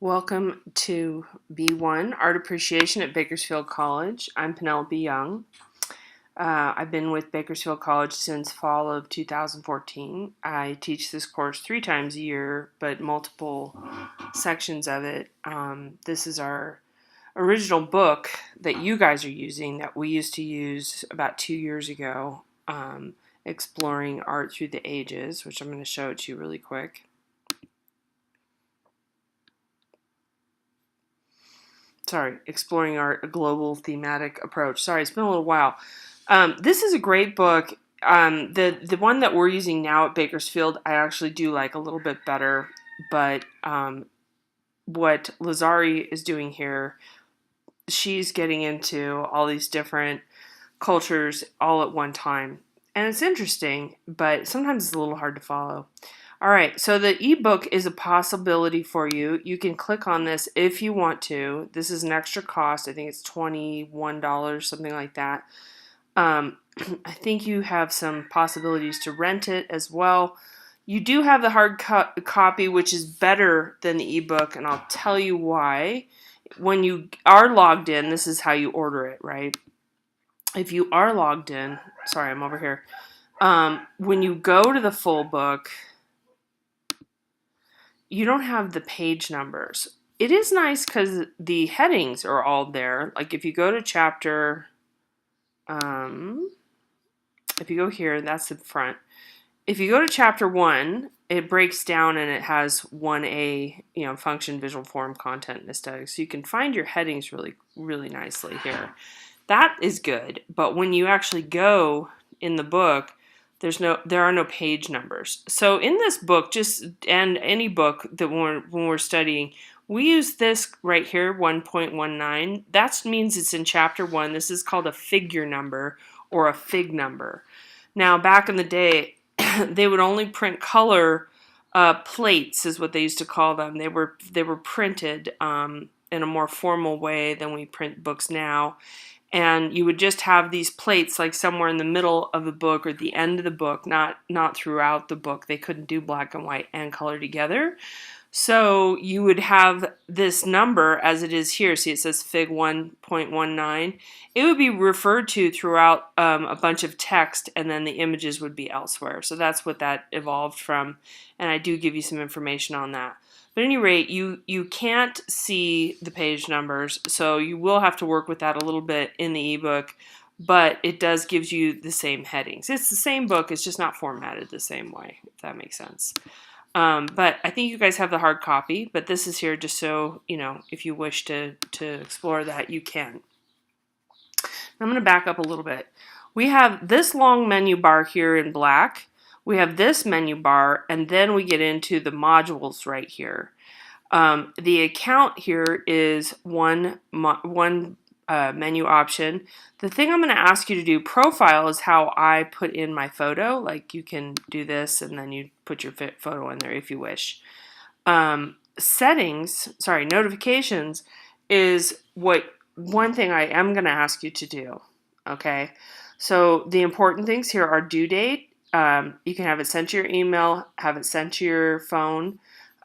Welcome to B1 Art Appreciation at Bakersfield College. I'm Penelope Young. I've been with Bakersfield College since fall of 2014. I teach this course 3 times a year, but multiple sections of it. This is our original book that you guys are using that we used to use about 2 years ago, Exploring Art Through the Ages, which I'm going to show it to you really quick. Exploring Art, a Global Thematic Approach. Sorry, it's been a little while. This is a great book. The one that we're using now at Bakersfield, I actually do like a little bit better, but what Lazari is doing here, she's getting into all these different cultures all at one time. And it's interesting, but sometimes it's a little hard to follow. All right, so the ebook is a possibility for you. You can click on this if you want to. This is an extra cost. I think it's $21, something like that. I think you have some possibilities to rent it as well. You do have the hard copy, which is better than the ebook, and I'll tell you why. When you are logged in, this is how you order it, right? If you are logged in, sorry, I'm over here. When you go to the full book, you don't have the page numbers. It is nice because the headings are all there. Like if you go to chapter, if you go here, that's the front. If you go to chapter 1, it breaks down and it has 1A, function, visual form, content, and aesthetics. So you can find your headings really, really nicely here. That is good. But when you actually go in the book, there are no page numbers. So in this book, and any book that when we're studying, we use this right here, 1.19. That means it's in chapter 1. This is called a figure number or a fig number. Now, back in the day, they would only print color plates, is what they used to call them. They were printed in a more formal way than we print books now. And you would just have these plates like somewhere in the middle of the book or the end of the book, not throughout the book. They couldn't do black and white and color together. So you would have this number as it is here. See, it says Fig 1.19. It would be referred to throughout a bunch of text, and then the images would be elsewhere. So that's what that evolved from, and I do give you some information on that. But at any rate, you can't see the page numbers, so you will have to work with that a little bit in the ebook, but it does give you the same headings. It's the same book, it's just not formatted the same way, if that makes sense. But I think you guys have the hard copy, but this is here just so, if you wish to explore that, you can. I'm going to back up a little bit. We have this long menu bar here in black. We have this menu bar, and then we get into the modules right here. The account here is one menu option. The thing I'm going to ask you to do, profile, is how I put in my photo. Like you can do this and then you put your photo in there if you wish. Notifications is one thing I am going to ask you to do. Okay, so the important things here are due date. You can have it sent to your email, have it sent to your phone.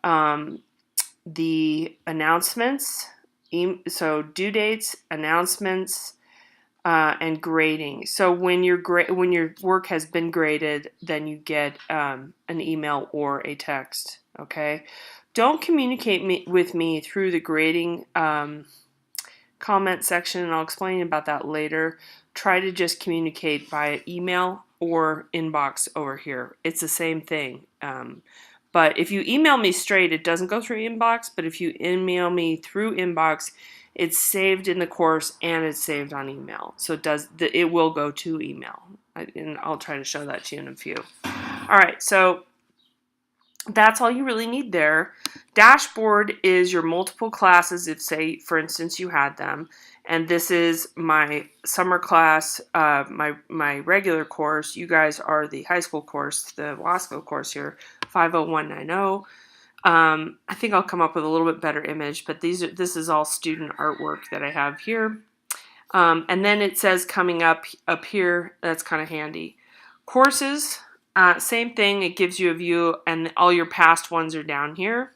The announcements, so due dates, announcements, and grading. So when your work has been graded, then you get an email or a text. Okay, don't communicate with me through the grading comment section, and I'll explain about that later. Try to just communicate via email or inbox over here. It's the same thing. But if you email me straight, it doesn't go through inbox. But if you email me through inbox, it's saved in the course and it's saved on email. So it will go to email. And I'll try to show that to you in a few. All right, so that's all you really need there. Dashboard is your multiple classes if, say, for instance, you had them. And this is my summer class, my regular course. You guys are the high school course, the Wasco course here, 50190. I think I'll come up with a little bit better image, but this is all student artwork that I have here. And then it says coming up here, that's kind of handy. Courses, same thing, it gives you a view, and all your past ones are down here.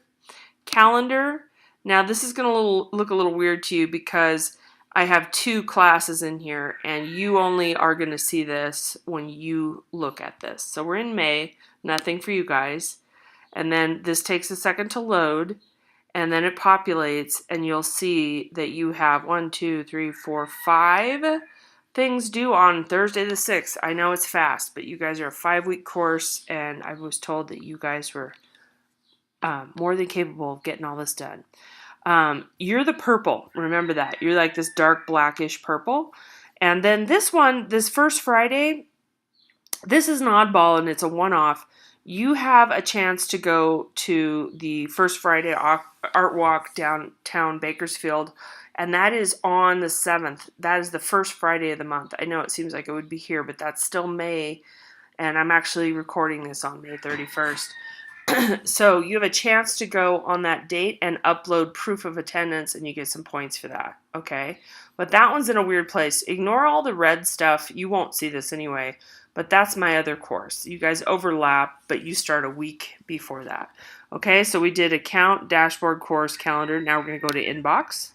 Calendar, Now this is going to look a little weird to you because I have 2 classes in here and you only are going to see this when you look at this. So we're in May, nothing for you guys. And then this takes a second to load and then it populates and you'll see that you have 1, 2, 3, 4, 5 things due on Thursday the 6th. I know it's fast, but you guys are a 5-week course and I was told that you guys were more than capable of getting all this done. You're the purple. Remember that. You're like this dark blackish purple. And then this one, this first Friday, this is an oddball and it's a one-off. You have a chance to go to the first Friday art walk downtown Bakersfield, and that is on the 7th. That is the first Friday of the month. I know it seems like it would be here, but that's still May, and I'm actually recording this on May 31st. So you have a chance to go on that date and upload proof of attendance and you get some points for that, okay? But that one's in a weird place. Ignore all the red stuff. You won't see this anyway, but that's my other course. You guys overlap, but you start a week before that. Okay, so we did account, dashboard, course, calendar. Now we're going to go to inbox.